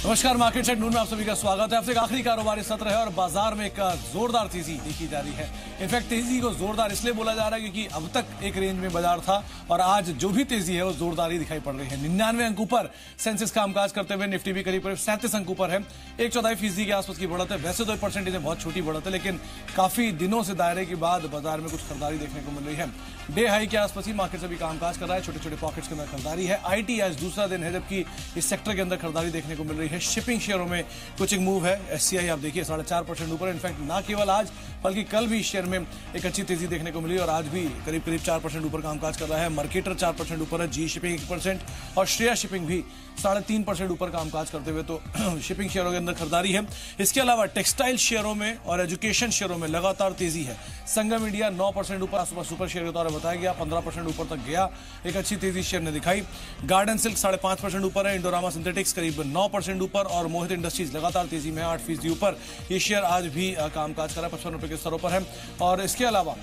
नमस्कार, market check नून में आप सभी का स्वागत है। हफ्ते का आखिरी कारोबारी सत्र है और बाजार में एक जोरदार तेजी देखी जा रही है। इनफैक्ट तेजी को जोरदार इसलिए बोला जा रहा है क्योंकि अब तक एक रेंज में बाजार था और आज जो भी तेजी है वो जोरदार ही दिखाई पड़ रही है। 99 अंक ऊपर सेंसेक्स कामकाज करते हुए निफ्टी भी करीब 37 अंक ऊपर है। 1/4% के आसपास की बढ़त है। वैसे तो 1% बहुत छोटी बढ़त है, लेकिन काफी दिनों से दायरे के बाद बाजार में कुछ खरीदारी देखने को मिल रही है। डे हाई के आसपास ही मार्केट से भी कामकाज कर रहा है। छोटे छोटे पॉकेट्स के अंदर खरीदारी है। आईटी आज दूसरा दिन है जबकि इस सेक्टर के अंदर खरीदारी देखने को मिल रही है। शिपिंग शेयरों में कुछ एक मूव है। एससीआई आप देखिए 4.5% ऊपर। इनफैक्ट ना केवल आज बल्कि कल भी शेयर में एक अच्छी तेजी देखने को मिली और आज भी करीब 4% ऊपर कामकाज कर रहा है। मर्केटर 4% ऊपर है। जी शिपिंग 1% और श्रेया शिपिंग भी 3.5% ऊपर कामकाज करते हुए तो शिपिंग शेयरों के अंदर खरीदारी है। इसके अलावा टेक्सटाइल शेयरों में और एजुकेशन शेयरों में लगातार तेजी है। संगम इंडिया 9% ऊपर सुपर शेयर के तौर पर बताया गया, 15% ऊपर तक गया। एक अच्छी तेजी शेयर ने दिखाई। गार्डन सिल्क 5.5% ऊपर है। इंडोरामा सिंथेटिक्स करीब 9% ऊपर और मोहित इंडस्ट्रीज लगातार तेजी में 8% ऊपर। ये शेयर आज भी कामकाज कर रहा है, 55 रुपए के स्तरों पर है। और इसके अलावा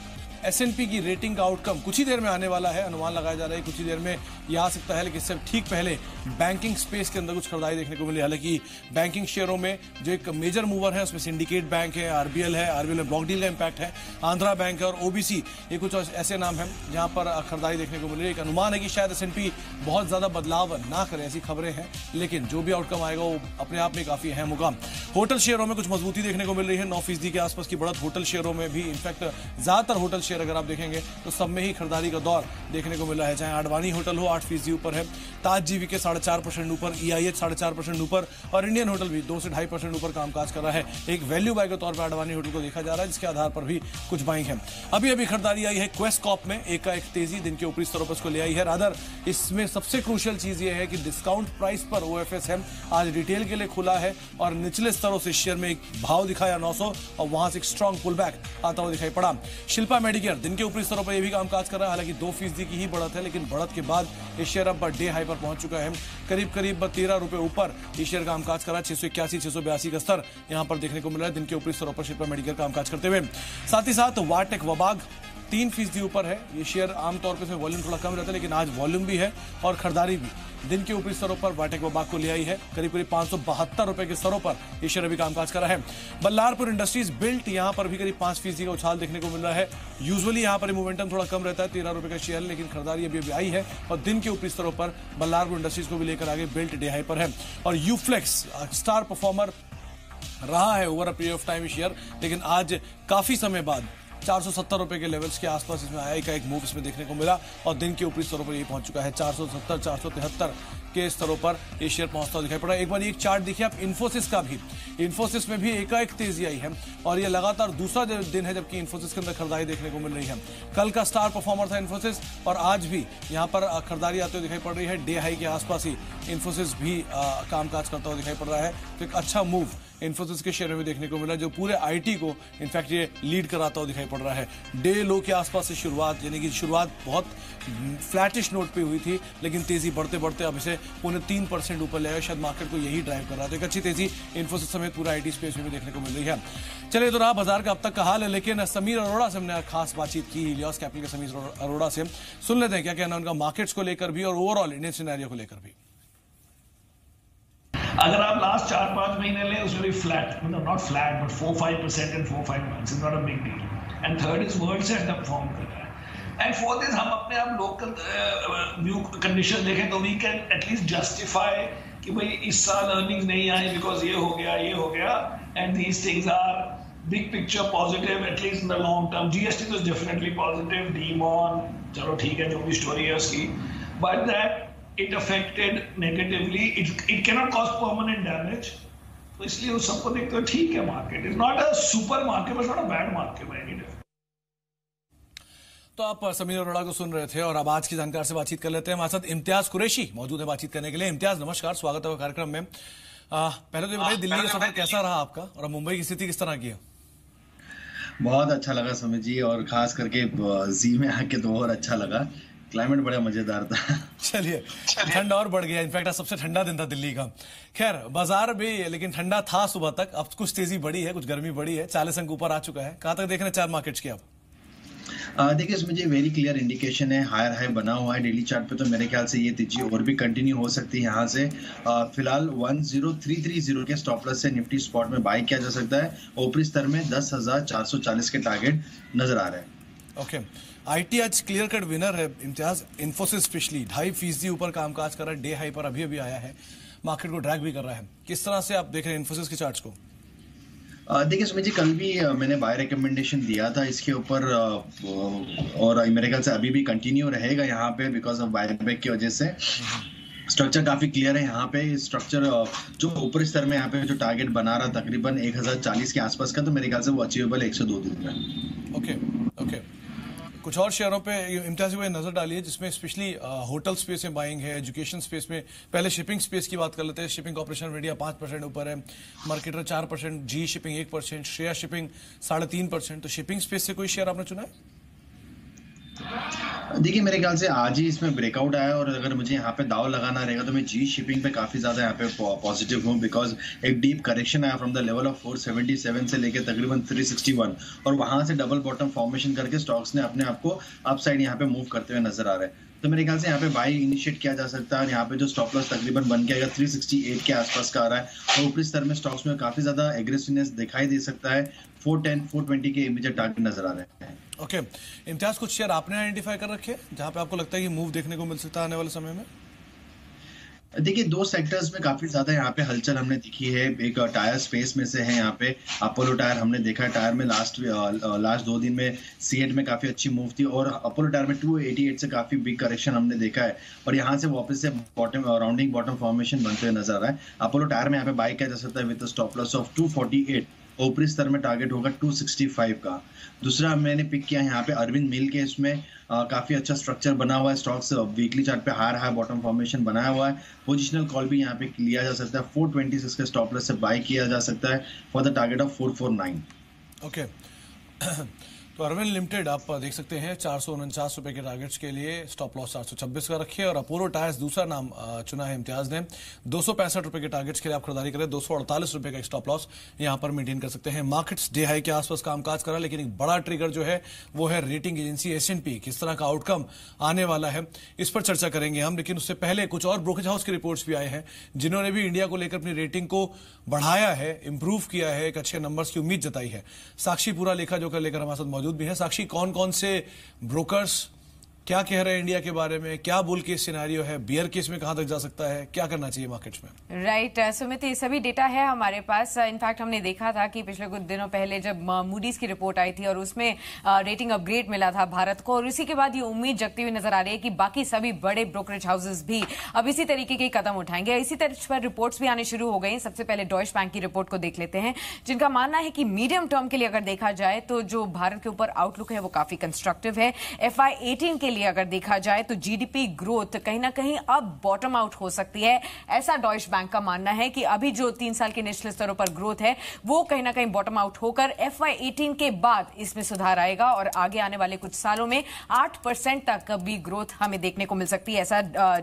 S&P की रेटिंग का आउटकम कुछ ही देर में आने वाला है। अनुमान लगाया जा रहा है कुछ ही देर में ये आ सकता है, लेकिन इससे ठीक पहले बैंकिंग स्पेस के अंदर कुछ खरीदारी देखने को मिली। हालांकि बैंकिंग शेयरों में जो एक मेजर मूवर है उसमें सिंडिकेट बैंक है, आरबीएल है। आरबीएल में ब्लॉक डील का इंपैक्ट है। आंध्रा बैंक है और ओबीसी, ये कुछ ऐसे नाम हैं जहां पर खरीदारी देखने को मिल रही है। एक अनुमान है कि शायद S&P बहुत ज्यादा बदलाव ना करे, ऐसी खबरें हैं, लेकिन जो भी आउटकम आएगा वो अपने आप में काफी अहम होगा। होटल शेयरों में कुछ मजबूती देखने को मिल रही है। 9% के आसपास की बढ़त होटल शेयरों में भी। इनफैक्ट ज्यादातर होटल शेयर अगर आप देखेंगे तो सब में ही खरीदारी का दौर देखने को मिला है। चाहे आडवाणी होटल हो 8% ऊपर है। ताज जीवीके 4.5% ऊपर। EIH 4.5% ऊपर और इंडियन होटल भी 2 से 2.5% ऊपर कामकाज कर रहा है। एक वैल्यू बाय के तौर पर आडवाणी होटल को देखा जा रहा है, जिसके आधार पर भी कुछ बाइंग है। अभी खरीदारी आई है क्वेस्ट कॉर्प में। एक तेजी दिन के ऊपरी स्तरों पर इसको ले आई है। रादर इसमें सबसे क्रूशियल चीज यह है कि डिस्काउंट प्राइस पर OFSM आज रिटेल के लिए खुला है और निचले स्तरों से शेयर में एक भाव दिखाया 900 और वहां से एक स्ट्रॉन्ग पुलबैक आता हुआ दिखाई पड़ा। शिल्पा मेडिकेयर दिन के ऊपरी स्तरों पर यह भी कामकाज कर रहा है। हालांकि 2% की ही बढ़त है, लेकिन बढ़त के बाद ये शेयर अब डे हाई पर पहुंच चुका है। करीब 13 रुपए ऊपर ये शेयर कामकाज कर रहा है। 681 682 का स्तर यहां पर देखने को मिल रहा है दिन के ऊपरी स्तरों पर शिल्पा मेडिकेयर कामकाज करते हुए। साथ ही साथ वाटेक वबाग 3% ऊपर है। ये शेयर आमतौर पर वॉल्यूम थोड़ा कम रहता है, लेकिन आज वॉल्यूम भी है और खरीदारी भी दिन के ऊपरी स्तरों पर वाटेक वबाग को ले आई है। करीब 572 रुपए के स्तरों पर ये शेयर अभी कामकाज कर रहा है। बल्लारपुर इंडस्ट्रीज बिल्ट यहां पर भी करीब 5% का उछाल देखने को मिल रहा है। यूजुअली यहां पर मोमेंटम थोड़ा कम रहता है, 13 रुपए का शेयर, लेकिन खरीदारी अभी आई है और दिन के ऊपरी स्तरों पर बल्लारपुर इंडस्ट्रीज को भी लेकर आगे बिल्ट डे हाई पर है। और यूफ्लेक्स स्टार परफॉर्मर रहा है over a period of time share, लेकिन आज काफी समय बाद 470 रुपए के लेवल्स के आसपास इसमें आया का एक मूव इसमें देखने को मिला और दिन के ऊपरी स्तरों पर ये पहुंच चुका है। 470 473 के स्तरों पर ये शेयर पहुंचता हुआ दिखाई पड़ा। एक बार एक चार्ट देखिए आप इन्फोसिस का भी। इन्फोसिस में भी एकाएक तेजी आई है और ये लगातार दूसरा दिन है जबकि इन्फोसिस के अंदर खरीदारी देखने को मिल रही है। कल का स्टार परफॉर्मर था इन्फोसिस और आज भी यहाँ पर खरीदारी आते हुए दिखाई पड़ रही है। डे हाई के आसपास ही इन्फोसिस भी कामकाज करता हुआ दिखाई पड़ रहा है। तो एक अच्छा मूव इन्फोसिस के शेयर में देखने को मिला, जो पूरे आईटी को इनफैक्ट ये लीड कराता हुआ दिखाई पड़ रहा है। डे लो के आसपास से शुरुआत, यानी कि शुरुआत बहुत फ्लैटिश नोट पे हुई थी, लेकिन तेजी बढ़ते बढ़ते अब इसे 3.25% ऊपर ले आया। शायद मार्केट को यही ड्राइव कर रहा था। एक अच्छी तेजी इन्फोसिस समेत पूरा आईटी स्पेस में भी देखने को मिल रही है। चलिए, तो रहा बाजार का अब तक का हाल है, लेकिन समीर अरोड़ा से हमने खास बातचीत की। हिलियॉस कैपिटल के समीर अरोड़ा से सुन लेते हैं क्या कहना उनका मार्केट्स को लेकर भी और ओवरऑल इंडियन सिनेरियो को लेकर भी। अगर आप लास्ट 4-5 महीने लें उसमें भी फ्लैट, मतलब not flat but 4-5% and 4-5 months is not a big deal. And third is world से परफॉर्म कर रहा है। एंड फोर्थ इज हम अपने आप लोकल व्यू कंडीशन देखें तो वी कैन एटलीस्ट जस्टिफाई कि भाई इस साल अर्निंग्स नहीं आए बिकॉज ये हो गया and these things are big picture positive at least in the long term. GST was definitely positive, demon चलो ठीक है जो भी स्टोरी है उसकी, but that it affected negatively, it cannot cause permanent damage। तो इसलिए उस सबको देखते हुए ठीक है, market is not a super market but not a bad market by any definition. तो आप समीर अरोड़ा को सुन रहे थे और अब आज की जानकार से बातचीत कर लेते हैं। हमारे साथ इम्तियाज कुरैशी मौजूद है बातचीत करने के लिए। इम्तियाज नमस्कार, स्वागत है कार्यक्रम में। पहले तो ये बताइए दिल्ली का सफर कैसा रहा आपका और मुंबई की स्थिति किस तरह की है? बहुत अच्छा लगा समीर जी, और खास करके जी में आके तो और अच्छा लगा। क्लाइमेट बड़ा मजेदार था। चलिए, ठंड और बढ़ गया। इनफैक्ट आज सबसे ठंडा दिन था दिल्ली का। खैर, बाजार भी लेकिन ठंडा था सुबह तक। अब कुछ तेजी बढ़ी है, कुछ गर्मी बढ़ी है। 40 अंक ऊपर आ चुका है। कहां तक देख रहे हैं चार मार्केट्स की आप? देखिए इसमें मुझे वेरी क्लियर इंडिकेशन है, हायर हाई बना हुआ है डेली चार्ट पे, तो मेरे ख्याल से ये तेजी और भी कंटिन्यू हो सकती है यहाँ से। फिलहाल 10330 के स्टॉप लॉस से निफ्टी स्पॉट में बाय किया जा सकता है। ऊपरी स्तर में 10,440 के टारगेट नजर आ रहे हैं। ओके, आईटी आज क्लियर कट विनर है इम्तियाज। इन्फोसिस स्पेशली 2.5% ऊपर कामकाज कर रहा है, डे हाई पर अभी आया है, मार्केट को ड्रैग भी कर रहा है। किस तरह से आप देख रहे हैं इन्फोसिस के चार्ट्स को? देखिए सुमित जी, कल भी मैंने बाय रिकमेंडेशन दिया था इसके ऊपर, और मेरे ख्याल से अभी भी कंटिन्यू रहेगा यहाँ पे बिकॉज ऑफ बायबैक की वजह से। स्ट्रक्चर काफी क्लियर है यहाँ पे। स्ट्रक्चर जो ऊपरी स्तर में यहाँ पे जो टारगेट बना रहा तकरीबन 1040 के आसपास का, तो मेरे ख्याल से वो अचीवेबल 102 दिन में। ओके, कुछ और शेयरों पे इम्तियाज भाई नजर डालिए जिसमें स्पेशली होटल स्पेस में बाइंग है, एजुकेशन स्पेस में। पहले शिपिंग स्पेस की बात कर लेते हैं। शिपिंग कॉर्पोरेशन ऑफ इंडिया 5% ऊपर है, मार्केटर 4%, जी शिपिंग 1%, श्रेया शिपिंग 3.5%। तो शिपिंग स्पेस से कोई शेयर आपने चुना है? देखिए मेरे ख्याल से आज ही इसमें ब्रेकआउट आया, और अगर मुझे यहाँ पे दाव लगाना रहेगा तो मैं जी शिपिंग पे काफी ज्यादा यहाँ पे पॉजिटिव हूँ, बिकॉज एक डीप करेक्शन आया फ्रॉम द लेवल ऑफ 477 से लेके तकरीबन 361, और वहां से डबल बॉटम फॉर्मेशन करके स्टॉक्स ने अपने आप को अपसाइड यहाँ पे मूव करते हुए नजर आ रहे हैं। तो मेरे ख्याल से यहाँ पे बाई इनिशिएट किया जा सकता है, और यहाँ पे जो स्टॉप लॉस तकरीबन बन के आएगा 368 के आसपास का आ रहा है, और ऊपरी स्तर में स्टॉक्स में काफी ज्यादा एग्रेसिवनेस दिखाई दे सकता है। 410 420 के इमीडिएट टारगेट नजर आ रहे हैं। ओके, इम्तियाज कुछ शेयर आपने आइडेंटिफाई कर रखे हैं जहां पे आपको लगता है कि मूव देखने को मिल सकता है आने वाले समय में? देखिए दो सेक्टर्स में काफी ज्यादा यहाँ पे हलचल हमने दिखी है। एक टायर स्पेस में से है यहाँ पे अपोलो टायर। हमने देखा है टायर में लास्ट 2 दिन में सीएट में काफी अच्छी मूव थी, और अपोलो टायर में 288 से काफी बिग करेक्शन हमने देखा है, और यहाँ से वापस से बॉटम राउंडिंग बॉटम फॉर्मेशन बनते हुए नजर आ रहा है। अपोलो टायर में यहाँ पे बाय किया जा सकता है विद स्टॉप लॉस ऑफ 248। ऊपरी स्तर में टारगेट होगा 265 का। दूसरा मैंने पिक किया यहाँ पे अरविंद मिल के। इसमें काफी अच्छा स्ट्रक्चर बना हुआ है, स्टॉक्स वीकली चार्ट पे हायर हाई बॉटम फॉर्मेशन बनाया हुआ है। पोजिशनल कॉल भी यहाँ पे लिया जा सकता है। 420 इसके स्टॉप लॉस से बाय किया जा सकता है for the target of 449। Okay, तो अरविंद लिमिटेड आप देख सकते हैं 449 रुपए के टारगेट्स के लिए स्टॉप लॉस 426 का रखिए, और अपोलो टायर्स दूसरा नाम चुना है इम्तियाज ने। 265 रुपए के टारगेट्स के लिए आप खरीदारी करें, 248 रुपए का स्टॉप लॉस यहां पर मेंटेन कर सकते हैं। मार्केट्स डे हाई के आसपास कामकाज करा, लेकिन एक बड़ा ट्रिगर जो है वो है रेटिंग एजेंसी S&P। किस तरह का आउटकम आने वाला है इस पर चर्चा करेंगे हम, लेकिन उससे पहले कुछ और ब्रोकरेज हाउस की रिपोर्ट्स भी आए हैं जिन्होंने भी इंडिया को लेकर अपनी रेटिंग को बढ़ाया है, इंप्रूव किया है, एक अच्छे नंबर्स की उम्मीद जताई है। साक्षी पूरा लेखा जोखा लेकर हमारे साथ मौजूद भी है। साक्षी, कौन कौन से ब्रोकर्स क्या कह रहे हैं इंडिया के बारे में, क्या बुल केस सिनेरियो है, बियर केस में कहां तक जा सकता है, क्या करना चाहिए मार्केट्स में? राइट सुमित, ये सभी डेटा है हमारे पास। इनफैक्ट हमने देखा था कि पिछले कुछ दिनों पहले जब मूडीज की रिपोर्ट आई थी और उसमें रेटिंग अपग्रेड मिला था भारत को, और इसी के बाद ये उम्मीद जगती हुई नजर आ रही है कि बाकी सभी बड़े ब्रोकरेज हाउसेस भी अब इसी तरीके के कदम उठाएंगे। इसी तरह पर रिपोर्ट्स भी आने शुरू हो गई। सबसे पहले डॉइश बैंक की रिपोर्ट को देख लेते हैं, जिनका मानना है कि मीडियम टर्म के लिए अगर देखा जाए तो जो भारत के ऊपर आउटलुक है वो काफी कंस्ट्रक्टिव है। FY18 के लिए अगर देखा जाए तो जीडीपी ग्रोथ कहीं ना कहीं अब बॉटम आउट हो सकती है, ऐसा डॉइश बैंक का मानना है कि अभी जो 3 साल के निचले स्तरों पर ग्रोथ है वो कहीं ना कहीं बॉटम आउट होकर FY18 के बाद इसमें सुधार आएगा, और आगे आने वाले कुछ सालों में 8% तक भी ग्रोथ हमें देखने को मिल सकती है, ऐसा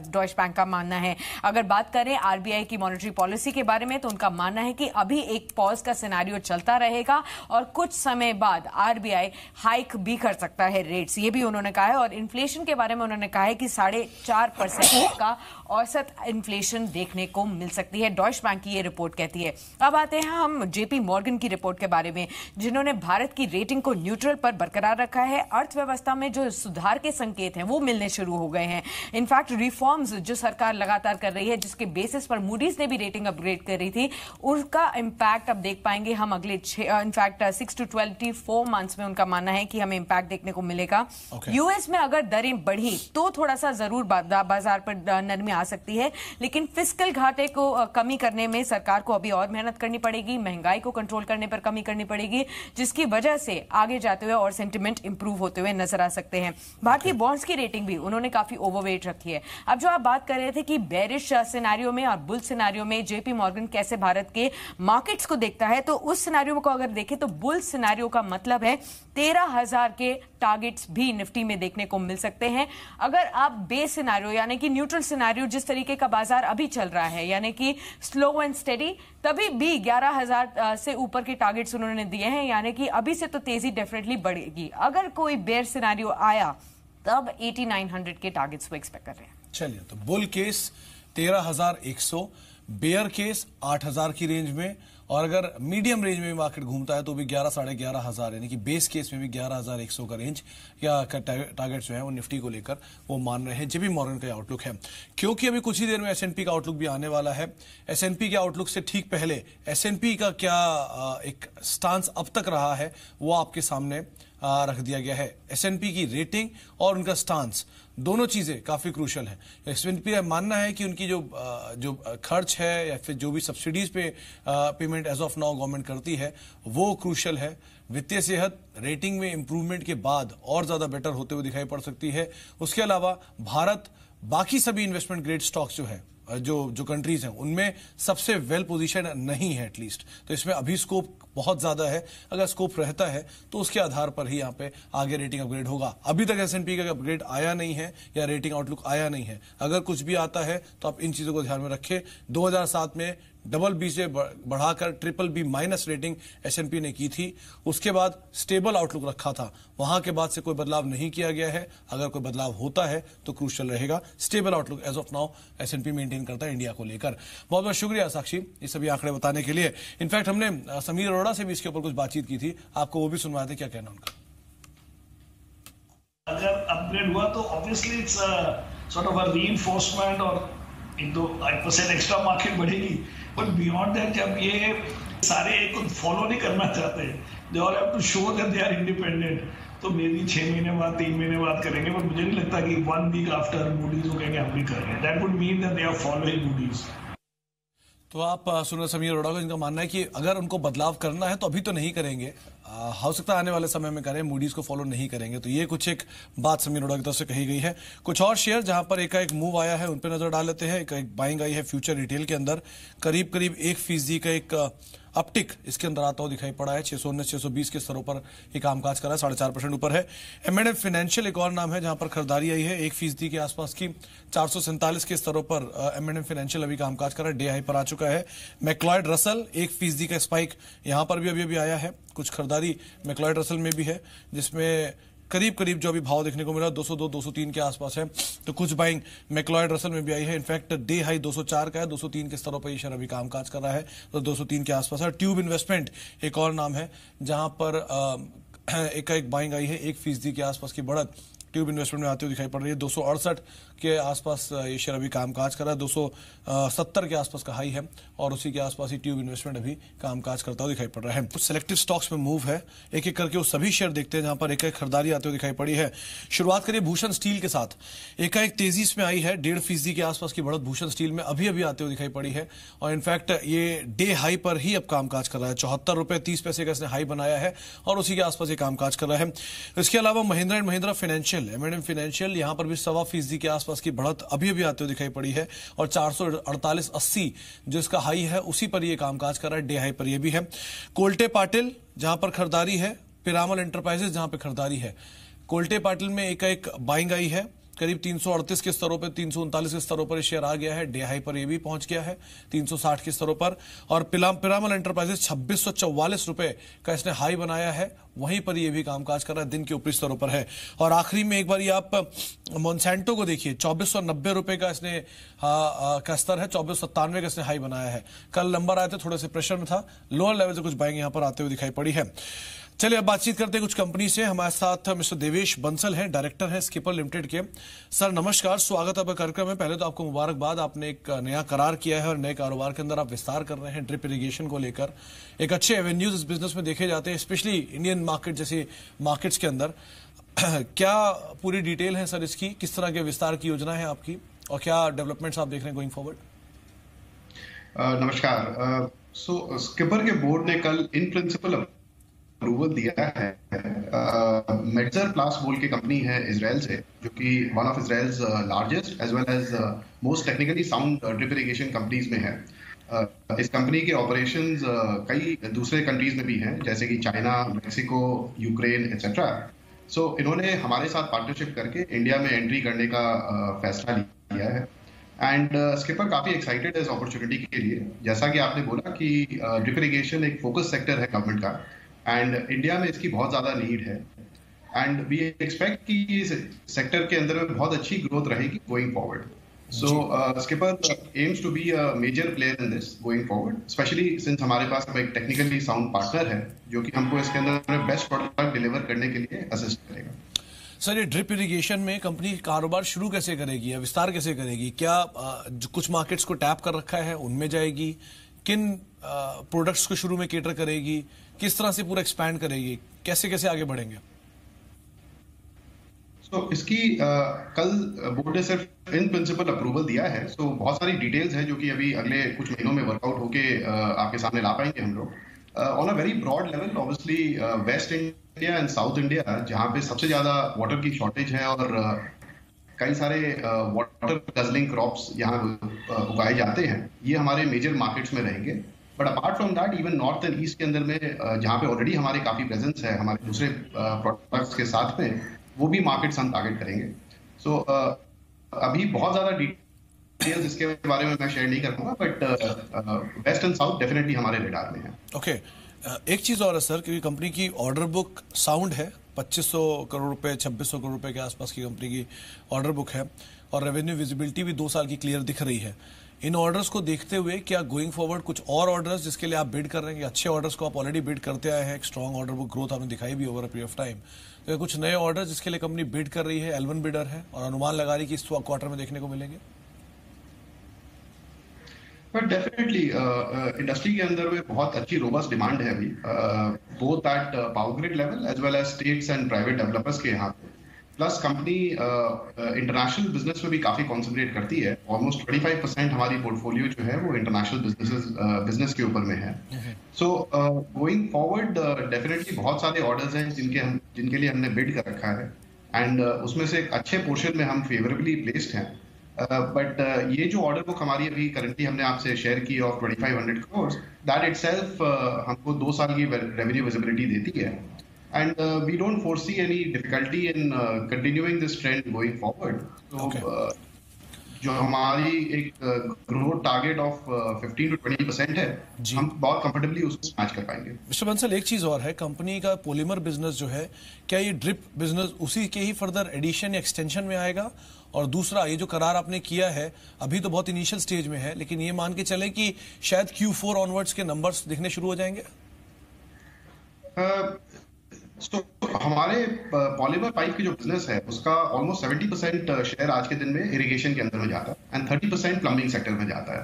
डॉइश बैंक का मानना है। अगर बात करें आरबीआई की मॉनेटरी पॉलिसी के बारे में तो उनका मानना है कि अभी एक पॉज का सिनेरियो चलता रहेगा, और कुछ समय बाद आरबीआई हाइक भी कर सकता है रेट्स, ये भी उन्होंने कहा है। और इन्फ्लेशन के बारे में उन्होंने कहा है कि 4.5% का औसत इन्फ्लेशन देखने को मिल सकती है, डॉइश बैंक की ये रिपोर्ट कहती है। अब आते हैं हम जेपी मॉर्गन की रिपोर्ट के बारे में, जिन्होंने भारत की रेटिंग को न्यूट्रल पर बरकरार रखा है। अर्थव्यवस्था में जो सुधार के संकेत हैं वो मिलने शुरू हो गए हैं। इनफैक्ट रिफॉर्म्स जो सरकार लगातार कर रही है, जिसके बेसिस पर मूडीज ने भी रेटिंग अपग्रेड कर रही थी, उसका इंपैक्ट अब देख पाएंगे हम अगले इनफैक्ट 6 to 24 मंथ्स में। उनका मानना है कि हमें इंपैक्ट देखने को मिलेगा। यूएस में अगर दरें बढ़ी तो थोड़ा सा जरूर बाजार पर नरमी आ सकती है, लेकिन फिस्कल घाटे को कमी करने में सरकार को अभी और मेहनत करनी पड़ेगी, महंगाई को कंट्रोल करने पर कमी करनी पड़ेगी, जिसकी वजह से आगे जाते हुए और सेंटिमेंट इंप्रूव होते हुए नजर आ सकते हैं। भारतीय बॉन्ड्स की रेटिंग भी उन्होंने काफी ओवरवेट रखी है। अब जो आप बात कर रहे थे कि बेरिश सिनेरियो में और बुल सिनेरियो में जेपी मॉर्गन कैसे भारत के मार्केट्स को देखता है, तो उस सिनेरियो को अगर देखें तो बुल सिनेरियो का मतलब है 13,000 के टारगेट्स भी निफ्टी में देखने को मिल सकते हैं। अगर आप बेस सिनेरियो यानी कि न्यूट्रल सिनेरियो जिस तरीके का बाजार अभी चल रहा है यानी कि स्लो एंड स्टेडी, तभी भी 11,000 से ऊपर के टारगेट्स उन्होंने दिए हैं, यानी कि अभी से तो तेजी डेफिनेटली बढ़ेगी। अगर कोई बेयर सिनेरियो आया तब 8900 के टारगेट्स को एक्सपेक्ट कर रहे हैं। चलिए, तो बुल केस 13,100, बेयर केस 8,000 की रेंज में, और अगर मीडियम रेंज में भी मार्केट घूमता है तो भी 11 साढ़े 11,000 यानी कि बेस केस में भी 11,100 का रेंज या टारगेट जो है वो निफ्टी को लेकर वो मान रहे हैं। जेपी मॉर्गन का आउटलुक है, क्योंकि अभी कुछ ही देर में एसएनपी का आउटलुक भी आने वाला है। एसएनपी के आउटलुक से ठीक पहले एसएनपी का क्या एक स्टांस अब तक रहा है वो आपके सामने रख दिया गया है। एसएनपी की रेटिंग और उनका स्टांस दोनों चीजें काफी क्रूशल है। एसएनपी का मानना है कि उनकी जो खर्च है या फिर जो भी सब्सिडीज पे payment as of now government करती है वो क्रूशल है। वित्तीय सेहत रेटिंग में इंप्रूवमेंट के बाद और ज्यादा बेटर होते हुए दिखाई पड़ सकती है। उसके अलावा भारत बाकी सभी इन्वेस्टमेंट ग्रेड स्टॉक्स जो है जो कंट्रीज हैं उनमें सबसे वेल पोजीशन नहीं है एटलीस्ट, तो इसमें अभी स्कोप बहुत ज्यादा है। अगर स्कोप रहता है तो उसके आधार पर ही यहाँ पे आगे रेटिंग अपग्रेड होगा। अभी तक एसएनपी का अपग्रेड आया नहीं है या रेटिंग आउटलुक आया नहीं है। अगर कुछ भी आता है तो आप इन चीजों को ध्यान में रखें। 2007 में BB से बढ़ाकर BBB माइनस रेटिंग एसएनपी ने की थी, उसके बाद स्टेबल आउटलुक रखा था, वहां के बाद से कोई बदलाव नहीं किया गया है। अगर कोई बदलाव होता है तो क्रूशियल रहेगा। Stable outlook as of now S and P maintain करता है इंडिया को लेकर। बहुत बहुत शुक्रिया साक्षी ये सभी आंकड़े बताने के लिए। इनफैक्ट हमने समीर अरोड़ा से भी इसके ऊपर कुछ बातचीत की थी, आपको वो भी सुनवाए थे, क्या कहना उनका। अगर अपग्रेड हुआ तो obviously it's sort of a reinforcement और 1-2% एक्स्ट्रा मार्केट बढ़ेगी। बट बियॉन्ड दैट जब ये सारे एक को फॉलो नहीं करना चाहते, they all have to show that they are independent, तो मे बी 6 महीने बाद 3 महीने बाद करेंगे। बट मुझे नहीं लगता कि 1 वीक आफ्टर मूडीज हो कहेंगे हम भी कर रहे हैं। That would mean that they are following Moody's. तो आप सुन रहे समीर अरोड़ा को, जिनका मानना है कि अगर उनको बदलाव करना है तो अभी तो नहीं करेंगे, हो सकता है आने वाले समय में करें, मूडीज को फॉलो नहीं करेंगे। तो ये कुछ एक बात समीर अरोड़ा की तरफ से कही गई है। कुछ और शेयर जहां पर एक मूव आया है उन पर नजर डाल लेते हैं। एक बाइंग आई है फ्यूचर रिटेल के अंदर, करीब 1% का एक अपटिक इसके अंदर आता हुआ दिखाई पड़ा है। 619-620 के स्तरों पर ये कामकाज कर रहा है, 4.5% ऊपर है। M&M फाइनेंशियल एक और नाम है जहां पर खरीदारी आई है 1% के आसपास की, 447 के स्तरों पर M&M फाइनेंशियल अभी कामकाज कर रहा है, डे हाई पर आ चुका है। मैक्लॉयड रसल 1% का स्पाइक यहां पर भी अभी आया है। कुछ खरीदारी मैक्लॉयड रसल में भी है जिसमें करीब जो अभी भाव देखने को मिला 202-203 के आसपास है। तो कुछ बाइंग मैक्लॉयड रसल में भी आई है। इनफैक्ट डे हाई 204 का है, 203 के स्तरों पर ये शेयर अभी कामकाज कर रहा है, तो 203 के आसपास है। ट्यूब इन्वेस्टमेंट एक और नाम है जहां पर एक बाइंग आई है 1% के आसपास की बढ़त ट्यूब इन्वेस्टमेंट में आते हुए दिखाई पड़ रही है। 268 के आसपास ये शेयर अभी कामकाज कर रहा है, 270 के आसपास का हाई है और उसी के आसपास ही ट्यूब इन्वेस्टमेंट अभी कामकाज करता हुआ दिखाई पड़ रहा है। कुछ सिलेक्टिव स्टॉक्स में मूव है, एक एक करके वो सभी शेयर देखते हैं जहां पर एक खरीदारी आते हुए दिखाई पड़ी है। शुरुआत करिए भूषण स्टील के साथ, एकाएक तेजी इसमें आई है, 1.5% के आसपास की बढ़त भूषण स्टील में अभी आते हुए दिखाई पड़ी है और इनफैक्ट ये डे हाई पर ही अब कामकाज कर रहा है। 74 रुपए 30 पैसे का इसने हाई बनाया है और उसी के आसपास ये कामकाज कर रहा है। इसके अलावा Mahindra and Mahindra financial M&M financial यहां पर भी 1.25% के आसपास की बढ़त अभी आते हुए दिखाई पड़ी है और 448.80 जो इसका हाई है उसी पर ये कामकाज कर रहा है, डे हाई पर ये भी है। कोल्टे पाटिल जहां पर खरीदारी है, पिरामल एंटरप्राइजेस जहां पर खरीदारी है। कोल्टे पाटिल में एक बाइंग आई है करीब 338 के स्तरों पर, 339 के स्तरों पर शेयर आ गया है, डे हाई पर ये भी पहुंच गया है 360 के स्तरों पर। और पिरामल एंटरप्राइजेस 2644 रुपए का इसने हाई बनाया है, वहीं पर ये भी कामकाज कर रहा है, दिन के ऊपरी स्तरों पर है। और आखिरी में एक बार ये आप मोन्सेंटो को देखिए, 2490 रुपए का इसने का स्तर है, 2497 का इसने हाई बनाया है। कल नंबर आए थे, थोड़े से प्रेशर में था, लोअर लेवल से कुछ बाइंग यहां पर आते हुए दिखाई पड़ी है। चलिए अब बातचीत करते हैं कुछ कंपनी से। हमारे साथ मिस्टर देवेश बंसल हैं, डायरेक्टर हैं स्किपर लिमिटेड के। सर नमस्कार, स्वागत है आपका कार्यक्रम में। पहले तो आपको मुबारकबाद, आपने एक नया करार किया है और नए कारोबार के अंदर आप विस्तार कर रहे हैं ड्रिप इरिगेशन को लेकर। एक अच्छे एवेन्यूज इस बिजनेस में देखे जाते हैं, स्पेशली इंडियन मार्केट जैसे मार्केट्स के अंदर। क्या पूरी डिटेल है सर इसकी, किस तरह के विस्तार की योजना है आपकी और क्या डेवलपमेंट्स आप देख रहे हैं गोइंग फॉरवर्ड? नमस्कार। स्किपर के बोर्ड ने कल इन प्रिंसिपल अप्रूवल दिया है। मेट्जर प्लास बोल की कंपनी है इजराइल से, जो कि one of Israel's largest as well as most technically sound drip irrigation companies में है। इस कंपनी के ऑपरेशंस कई दूसरे कंट्रीज में भी हैं, जैसे कि चाइना, मेक्सिको, यूक्रेन एक्सेट्रा। सो इन्होंने हमारे साथ पार्टनरशिप करके इंडिया में एंट्री करने का फैसला लिया है। एंड स्किपर काफी एक्साइटेड है इस अपॉर्चुनिटी के लिए। जैसा कि आपने बोला कि ड्रिप इरिगेशन एक फोकस सेक्टर है गवर्नमेंट का एंड इंडिया में इसकी बहुत ज्यादा नीड है एंड वी एक्सपेक्ट कि इस सेक्टर के अंदर में बहुत अच्छी ग्रोथ रहेगी going forward. So Skipper aims to be a major player in this going forward, especially since हमारे पास अब एक technically sound partner है जो कि हमको इसके अंदर बेस्ट प्रोडक्ट डिलीवर करने के लिए असिस्ट करेगा। सर, ये ड्रिप इरिगेशन में कंपनी कारोबार शुरू कैसे करेगी या विस्तार कैसे करेगी? क्या कुछ मार्केट्स को टैप कर रखा है उनमें जाएगी? किन प्रोडक्ट्स को शुरू में केटर करेगी? किस तरह से पूरा एक्सपैंड करेगी? कैसे कैसे आगे बढ़ेंगे? तो इसकी कल बोर्ड ने सिर्फ इन प्रिंसिपल अप्रूवल दिया है। सो बहुत सारी डिटेल्स हैं जो कि अभी अगले कुछ महीनों में वर्कआउट होके आपके सामने ला पाएंगे हम लोग। On a very broad level obviously west India and south India जहाँ पे सबसे ज्यादा वाटर की शॉर्टेज है और कई सारे वाटर गजलिंग क्रॉप्स यहाँ उगाए जाते हैं, ये हमारे मेजर मार्केट्स में रहेंगे। But apart from that even north and east के अंदर में जहाँ पे ऑलरेडी हमारे काफी प्रेजेंस है हमारे दूसरे प्रोडक्ट्स के साथ में, वो भी मार्केट्स हम टारगेट करेंगे। सो अभी बहुत ज्यादा डिटेल्स इसके बारे में मैं शेयर नहीं कर पाऊंगा, but west and south definitely हमारे रेडार में है। ओके, एक चीज और है सर, क्योंकि कंपनी की ऑर्डर बुक साउंड है, 2500 करोड़ रुपए 2600 करोड़ रुपए के आसपास की कंपनी की ऑर्डर बुक है और रेवेन्यू विजिबिलिटी भी 2 साल की क्लियर दिख रही है। इन ऑर्डर्स को देखते हुए क्या गोइंग फॉरवर्ड कुछ और ऑर्डर्स जिसके लिए आप बिड कर रहे हैं, अच्छे ऑर्डर्स को आप ऑलरेडी बिड करते आए हैं, एक स्ट्रॉन्ग ऑर्डर बुक ग्रोथ आपने दिखाई भी over a period of time, तो कुछ नए ऑर्डर जिसके लिए कंपनी बिड कर रही है, L1 बिडर है और अनुमान लगा रही है कि इस क्वार्टर में देखने को मिलेंगे? बट डेफिनेटली इंडस्ट्री के अंदर में बहुत अच्छी रोबस्ट डिमांड है अभी, both at power grid level as well as states and private developers के यहाँ पे। प्लस कंपनी इंटरनेशनल बिजनेस में भी काफी कॉन्सेंट्रेट करती है। ऑलमोस्ट 25% हमारी पोर्टफोलियो जो है वो इंटरनेशनल बिजनेस के ऊपर में है। सो गोइंग फॉरवर्ड डेफिनेटली बहुत सारे ऑर्डर्स हैं जिनके लिए हमने बिड कर रखा है एंड उसमें से एक अच्छे पोर्शन में हम फेवरेबली प्लेस्ड हैं। बट ये जो ऑर्डर बुक हमारी अभी करंटली हमने आपसे शेयर की ऑफ 2500 करोड़, दैट इटसेल्फ हमको 2 साल की रेवेन्यू विजिबिलिटी देती है and we don't foresee any difficulty in continuing this trend going forward. So जो हमारी एक ग्रोथ टारगेट ऑफ 15 to 20% है, हम बहुत कंफर्टेबली उसको मैच कर पाएंगे। मिस्टर बंसल, एक चीज और है, कंपनी का पॉलीमर बिजनेस जो है, क्या ये ड्रिप बिजनेस उसी के ही फर्दर एडिशन या एक्सटेंशन में आएगा? और दूसरा, ये जो करार आपने किया है अभी तो बहुत इनिशियल स्टेज में है, लेकिन ये मान के चले कि शायद Q4 ऑनवर्ड्स के नंबर्स दिखने शुरू हो जाएंगे? तो हमारे पॉलीमर पाइप की जो बिजनेस है उसका ऑलमोस्ट 70% शेयर आज के दिन में इरिगेशन के अंदर में जाता है एंड 30% प्लम्बिंग सेक्टर में जाता है।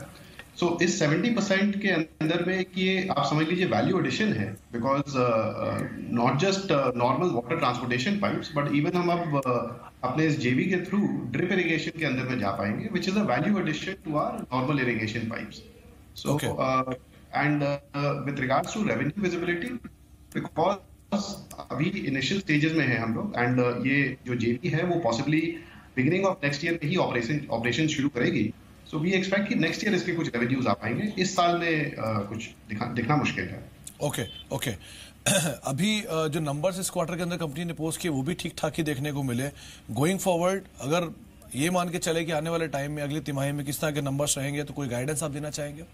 सो इस 70% के अंदर में ये आप समझ लीजिए वैल्यू एडिशन है, because not just normal water transportation pipes but even हम अब अपने इस जेवी के थ्रू ड्रिप इरिगेशन के अंदर में जा पाएंगे, which is a value addition to our normal irrigation pipes. So and with regards to revenue visibility, because अभी इनिशियल स्टेजेस में है हम लोग एंड ये जो जेपी है वो possibly beginning of next year में ही ऑपरेशन शुरू करेगी। सो वी एक्सपेक्ट कि नेक्स्ट ईयर इसके कुछ रेवेन्यूज आ पाएंगे, इस साल में कुछ दिखना मुश्किल है। ओके अभी जो नंबर्स इस क्वार्टर के अंदर कंपनी ने पोस्ट किए वो भी ठीक ठाक ही देखने को मिले। गोइंग फॉरवर्ड अगर ये मान के चले कि आने वाले टाइम में अगली तिमाही में किस तरह के नंबर्स रहेंगे, तो कोई गाइडेंस आप देना चाहेंगे?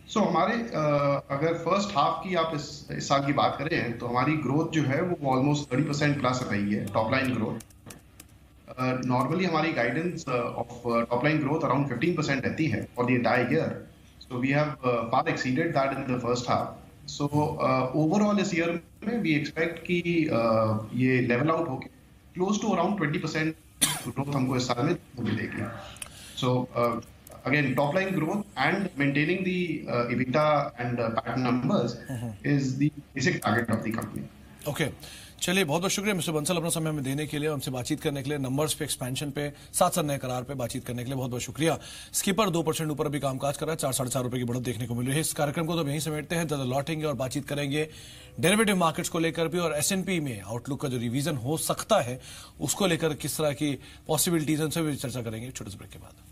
सो हमारे अगर फर्स्ट हाफ की आप इस साल की बात करें तो हमारी ग्रोथ जो है वो ऑलमोस्ट 30% प्लस रही है, टॉप लाइन ग्रोथ। नॉर्मली हमारी guidance of top line growth around 15% रहती है for the entire year. So we have far exceeded that in the first half. So overall इस ईयर में वी एक्सपेक्ट कि ये level out होके close to around 20% growth हमको इस साल में मिलेगी। सो again top line growth and maintaining the EBITDA and PAT numbers is the basic target of the company. Okay, चलिए बहुत बहुत शुक्रिया मिस्टर बंसल अपना समय हमें देने के लिए, हमसे बातचीत करने के लिए, नंबर्स पे, एक्सपेंशन पे, साथ साथ नए करार पे बातचीत करने के लिए बहुत बहुत शुक्रिया। स्किपर 2% ऊपर अभी कामकाज कर रहा है, 4-4.5 रुपए की बढ़त देखने को मिल रही है। इस कार्यक्रम को तो यहीं समेटते हैं, ज्यादा लौटेंगे और बातचीत करेंगे डेरिवेटिव मार्केट्स को लेकर भी और S&P में आउटलुक का जो रिवीजन हो सकता है उसको लेकर किस तरह की पॉसिबिलिटीज उनसे भी चर्चा करेंगे छोटे से ब्रेक के बाद।